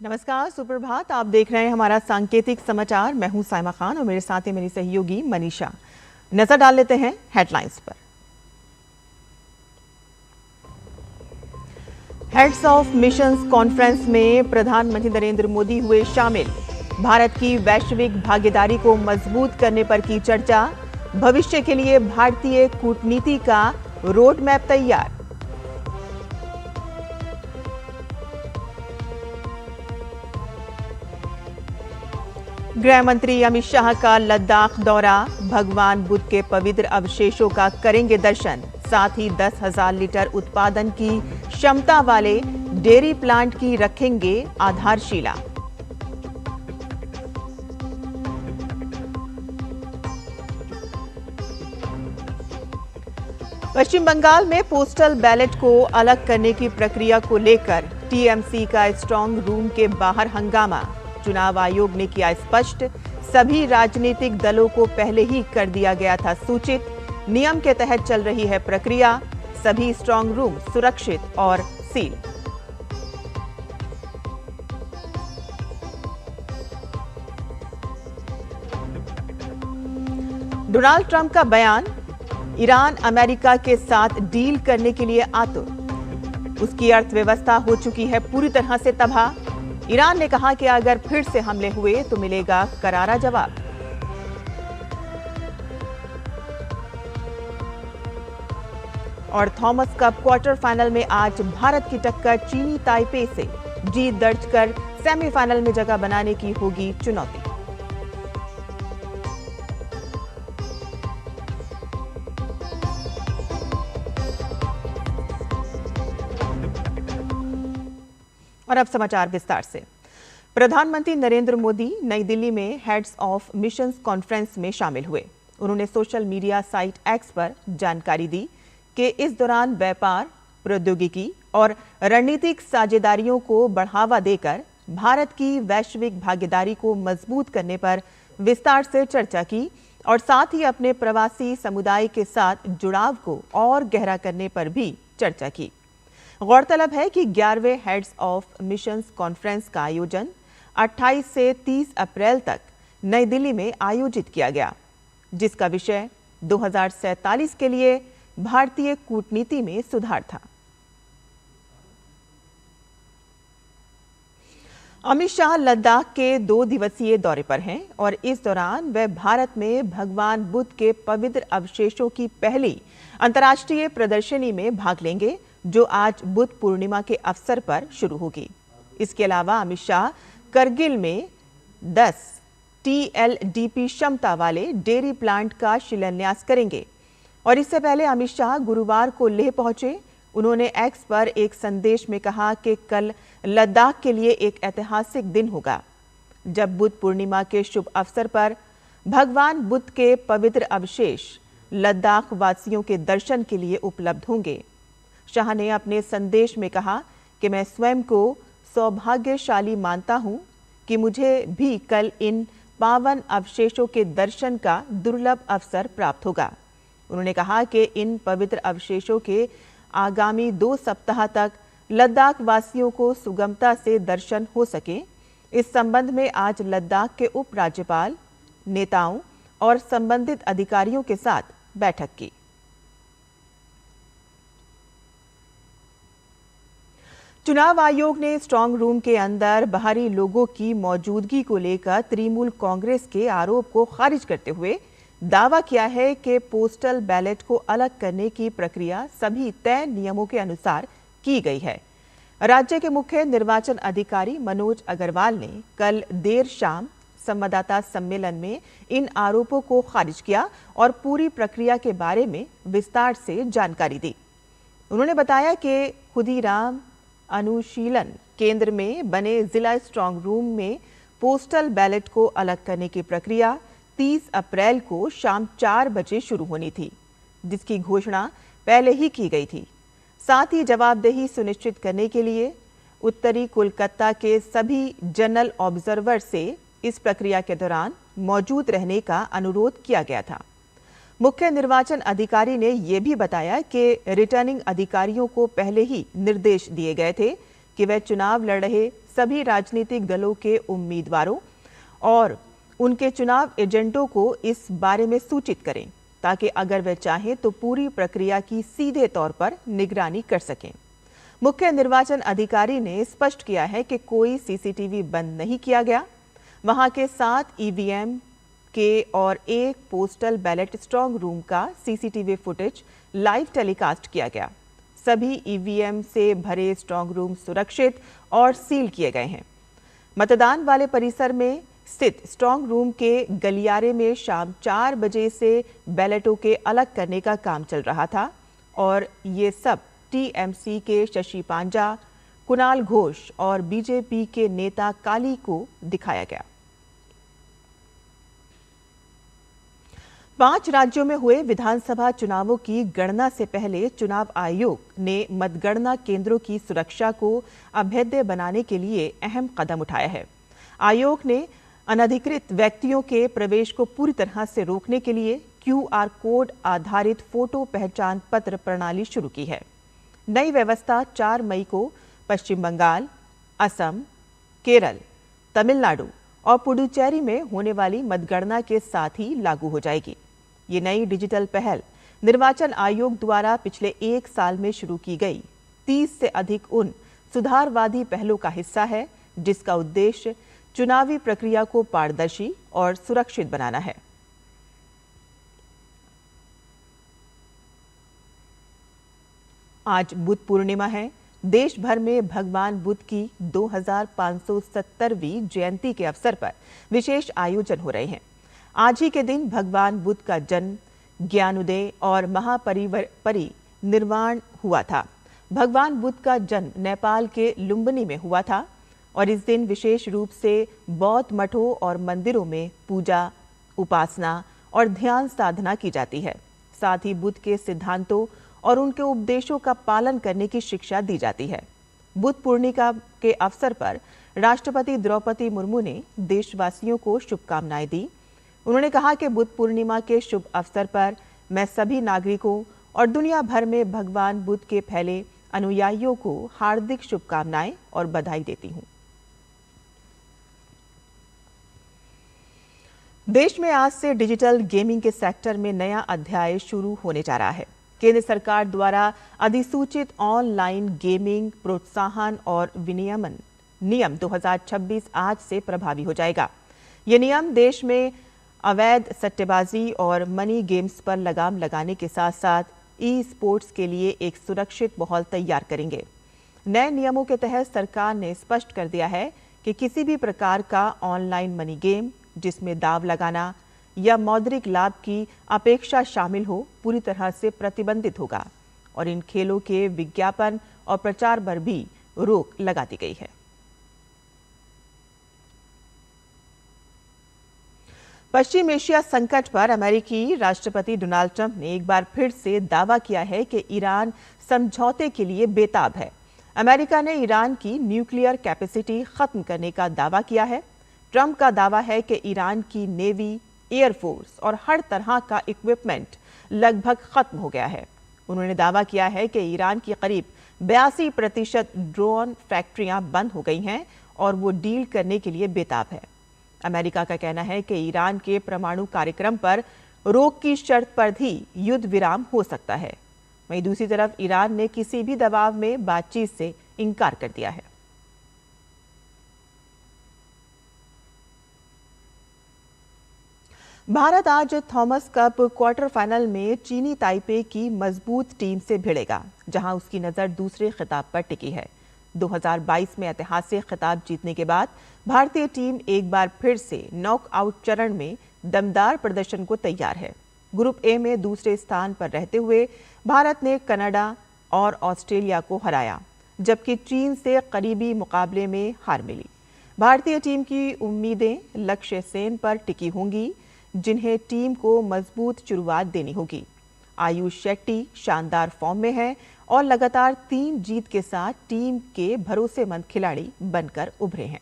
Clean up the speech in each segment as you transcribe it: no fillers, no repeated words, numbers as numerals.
नमस्कार, सुप्रभात। आप देख रहे हैं हमारा सांकेतिक समाचार। मैं हूं साइमा खान और मेरे साथ है मेरी सहयोगी मनीषा। नजर डाल लेते हैं हेडलाइंस पर। हेड्स ऑफ मिशंस कॉन्फ्रेंस में प्रधानमंत्री नरेंद्र मोदी हुए शामिल। भारत की वैश्विक भागीदारी को मजबूत करने पर की चर्चा। भविष्य के लिए भारतीय कूटनीति का रोड मैप तैयार। गृह मंत्री अमित शाह का लद्दाख दौरा। भगवान बुद्ध के पवित्र अवशेषों का करेंगे दर्शन। साथ ही 10,000 लीटर उत्पादन की क्षमता वाले डेयरी प्लांट की रखेंगे आधारशिला। पश्चिम बंगाल में पोस्टल बैलेट को अलग करने की प्रक्रिया को लेकर टीएमसी का स्ट्रांग रूम के बाहर हंगामा। चुनाव आयोग ने किया स्पष्ट, सभी राजनीतिक दलों को पहले ही कर दिया गया था सूचित। नियम के तहत चल रही है प्रक्रिया। सभी स्ट्रांग रूम सुरक्षित और सील। डोनाल्ड ट्रंप का बयान, ईरान अमेरिका के साथ डील करने के लिए आतुर। उसकी अर्थव्यवस्था हो चुकी है पूरी तरह से तबाह। ईरान ने कहा कि अगर फिर से हमले हुए तो मिलेगा करारा जवाब। और थॉमस कप क्वार्टर फाइनल में आज भारत की टक्कर चीनी ताइपे से। जीत दर्ज कर सेमीफाइनल में जगह बनाने की होगी चुनौती। और अब समाचार विस्तार से। प्रधानमंत्री नरेंद्र मोदी नई दिल्ली में हेड्स ऑफ मिशंस कॉन्फ्रेंस में शामिल हुए। उन्होंने सोशल मीडिया साइट एक्स पर जानकारी दी कि इस दौरान व्यापार, प्रौद्योगिकी और रणनीतिक साझेदारियों को बढ़ावा देकर भारत की वैश्विक भागीदारी को मजबूत करने पर विस्तार से चर्चा की और साथ ही अपने प्रवासी समुदाय के साथ जुड़ाव को और गहरा करने पर भी चर्चा की। गौरतलब है कि 11वें हेड्स ऑफ मिशंस कॉन्फ्रेंस का आयोजन 28 से 30 अप्रैल तक नई दिल्ली में आयोजित किया गया, जिसका विषय 2047 के लिए भारतीय कूटनीति में सुधार था। अमित शाह लद्दाख के 2 दिवसीय दौरे पर हैं और इस दौरान वे भारत में भगवान बुद्ध के पवित्र अवशेषों की पहली अंतर्राष्ट्रीय प्रदर्शनी में भाग लेंगे, जो आज बुद्ध पूर्णिमा के अवसर पर शुरू होगी। इसके अलावा अमित शाह करगिल में 10 TLDP क्षमता वाले डेयरी प्लांट का शिलान्यास करेंगे। और इससे पहले अमित शाह गुरुवार को लेह पहुंचे। उन्होंने एक्स पर एक संदेश में कहा कि कल लद्दाख के लिए एक ऐतिहासिक दिन होगा, जब बुद्ध पूर्णिमा के शुभ अवसर पर भगवान बुद्ध के पवित्र अवशेष लद्दाख वासियों के दर्शन के लिए उपलब्ध होंगे। शाह ने अपने संदेश में कहा कि मैं स्वयं को सौभाग्यशाली मानता हूं कि मुझे भी कल इन पावन अवशेषों के दर्शन का दुर्लभ अवसर प्राप्त होगा। उन्होंने कहा कि इन पवित्र अवशेषों के आगामी 2 सप्ताह तक लद्दाख वासियों को सुगमता से दर्शन हो सके। इस संबंध में आज लद्दाख के उपराज्यपाल, नेताओं और संबंधित अधिकारियों के साथ बैठक की। चुनाव आयोग ने स्ट्रांग रूम के अंदर बाहरी लोगों की मौजूदगी को लेकर तृणमूल कांग्रेस के आरोप को खारिज करते हुए दावा किया है कि पोस्टल बैलेट को अलग करने की प्रक्रिया सभी तय नियमों के अनुसार की गई है। राज्य के मुख्य निर्वाचन अधिकारी मनोज अग्रवाल ने कल देर शाम संवाददाता सम्मेलन में इन आरोपों को खारिज किया और पूरी प्रक्रिया के बारे में विस्तार से जानकारी दी। उन्होंने बताया कि खुदीराम अनुशीलन केंद्र में बने जिला स्ट्रांग रूम में पोस्टल बैलेट को अलग करने की प्रक्रिया 30 अप्रैल को शाम 4 बजे शुरू होनी थी, जिसकी घोषणा पहले ही की गई थी। साथ ही जवाबदेही सुनिश्चित करने के लिए उत्तरी कोलकाता के सभी जनरल ऑब्जर्वर से इस प्रक्रिया के दौरान मौजूद रहने का अनुरोध किया गया था। मुख्य निर्वाचन अधिकारी ने यह भी बताया कि रिटर्निंग अधिकारियों को पहले ही निर्देश दिए गए थे कि वे चुनाव लड़ रहे सभी राजनीतिक दलों के उम्मीदवारों और उनके चुनाव एजेंटों को इस बारे में सूचित करें ताकि अगर वे चाहें तो पूरी प्रक्रिया की सीधे तौर पर निगरानी कर सकें। मुख्य निर्वाचन अधिकारी ने स्पष्ट किया है कि कोई सीसीटीवी बंद नहीं किया गया। वहां के 7 ईवीएम के और 1 पोस्टल बैलेट स्ट्रांग रूम का सीसीटीवी फुटेज लाइव टेलीकास्ट किया गया। सभी ईवीएम से भरे स्ट्रांग रूम सुरक्षित और सील किए गए हैं। मतदान वाले परिसर में स्थित स्ट्रांग रूम के गलियारे में शाम 4 बजे से बैलेटों के अलग करने का काम चल रहा था और ये सब टीएमसी के शशि पांजा, कुणाल घोष और बीजेपी के नेता काली को दिखाया गया। 5 राज्यों में हुए विधानसभा चुनावों की गणना से पहले चुनाव आयोग ने मतगणना केंद्रों की सुरक्षा को अभेद्य बनाने के लिए अहम कदम उठाया है। आयोग ने अनधिकृत व्यक्तियों के प्रवेश को पूरी तरह से रोकने के लिए क्यूआर कोड आधारित फोटो पहचान पत्र प्रणाली शुरू की है। नई व्यवस्था 4 मई को पश्चिम बंगाल, असम, केरल, तमिलनाडु और पुडुचेरी में होने वाली मतगणना के साथ ही लागू हो जाएगी। ये नई डिजिटल पहल निर्वाचन आयोग द्वारा पिछले 1 साल में शुरू की गई 30 से अधिक उन सुधारवादी पहलों का हिस्सा है जिसका उद्देश्य चुनावी प्रक्रिया को पारदर्शी और सुरक्षित बनाना है। आज बुद्ध पूर्णिमा है। देश भर में भगवान बुद्ध की 2570वीं जयंती के अवसर पर विशेष आयोजन हो रहे हैं। आज ही के दिन भगवान बुद्ध का जन्म, ज्ञानोदय और महापरिनिर्वाण हुआ था। भगवान बुद्ध का जन्म नेपाल के लुम्बिनी में हुआ था और इस दिन विशेष रूप से बौद्ध मठों और मंदिरों में पूजा, उपासना और ध्यान साधना की जाती है। साथ ही बुद्ध के सिद्धांतों और उनके उपदेशों का पालन करने की शिक्षा दी जाती है। बुद्ध पूर्णिमा के अवसर पर राष्ट्रपति द्रौपदी मुर्मू ने देशवासियों को शुभकामनाएं दी। उन्होंने कहा कि बुद्ध पूर्णिमा के शुभ अवसर पर मैं सभी नागरिकों और दुनिया भर में भगवान बुद्ध के फैले अनुयायियों को हार्दिक शुभकामनाएं और बधाई देती हूं। देश में आज से डिजिटल गेमिंग के सेक्टर में नया अध्याय शुरू होने जा रहा है। केंद्र सरकार द्वारा अधिसूचित ऑनलाइन गेमिंग प्रोत्साहन और विनियमन नियम 2026 आज से प्रभावी हो जाएगा। ये नियम देश में अवैध सट्टेबाजी और मनी गेम्स पर लगाम लगाने के साथ साथ ई स्पोर्ट्स के लिए एक सुरक्षित माहौल तैयार करेंगे। नए नियमों के तहत सरकार ने स्पष्ट कर दिया है कि किसी भी प्रकार का ऑनलाइन मनी गेम जिसमें दाव लगाना या मौद्रिक लाभ की अपेक्षा शामिल हो पूरी तरह से प्रतिबंधित होगा और इन खेलों के विज्ञापन और प्रचार पर भी रोक लगा दी गई है। पश्चिम एशिया संकट पर अमेरिकी राष्ट्रपति डोनाल्ड ट्रंप ने एक बार फिर से दावा किया है कि ईरान समझौते के लिए बेताब है। अमेरिका ने ईरान की न्यूक्लियर कैपेसिटी खत्म करने का दावा किया है। ट्रंप का दावा है कि ईरान की नेवी, एयरफोर्स और हर तरह का इक्विपमेंट लगभग खत्म हो गया है। उन्होंने दावा किया है कि ईरान की करीब 82% ड्रोन फैक्ट्रियां बंद हो गई हैं और वो डील करने के लिए बेताब है। अमेरिका का कहना है कि ईरान के परमाणु कार्यक्रम पर रोक की शर्त पर भी युद्ध विराम हो सकता है। वहीं दूसरी तरफ ईरान ने किसी भी दबाव में बातचीत से इनकार कर दिया है। भारत आज थॉमस कप क्वार्टर फाइनल में चीनी ताइपे की मजबूत टीम से भिड़ेगा, जहां उसकी नजर दूसरे खिताब पर टिकी है। 2022 में ऐतिहासिक खिताब जीतने के बाद भारतीय टीम एक बार फिर से नॉकआउट चरण में दमदार प्रदर्शन को तैयार है। ग्रुप ए में दूसरे स्थान पर रहते हुए भारत ने कनाडा और ऑस्ट्रेलिया को हराया, जबकि चीन से करीबी मुकाबले में हार मिली। भारतीय टीम की उम्मीदें लक्ष्य सेन पर टिकी होंगी, जिन्हें टीम को मजबूत शुरुआत देनी होगी। आयुष शेट्टी शानदार फॉर्म में है और लगातार 3 जीत के साथ टीम के भरोसेमंद खिलाड़ी बनकर उभरे हैं।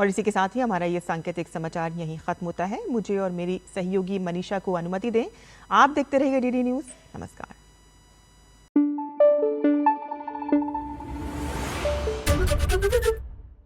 और इसी के साथ ही हमारा ये सांकेतिक समाचार यहीं खत्म होता है। मुझे और मेरी सहयोगी मनीषा को अनुमति दें। आप देखते रहिए डीडी न्यूज़। नमस्कार।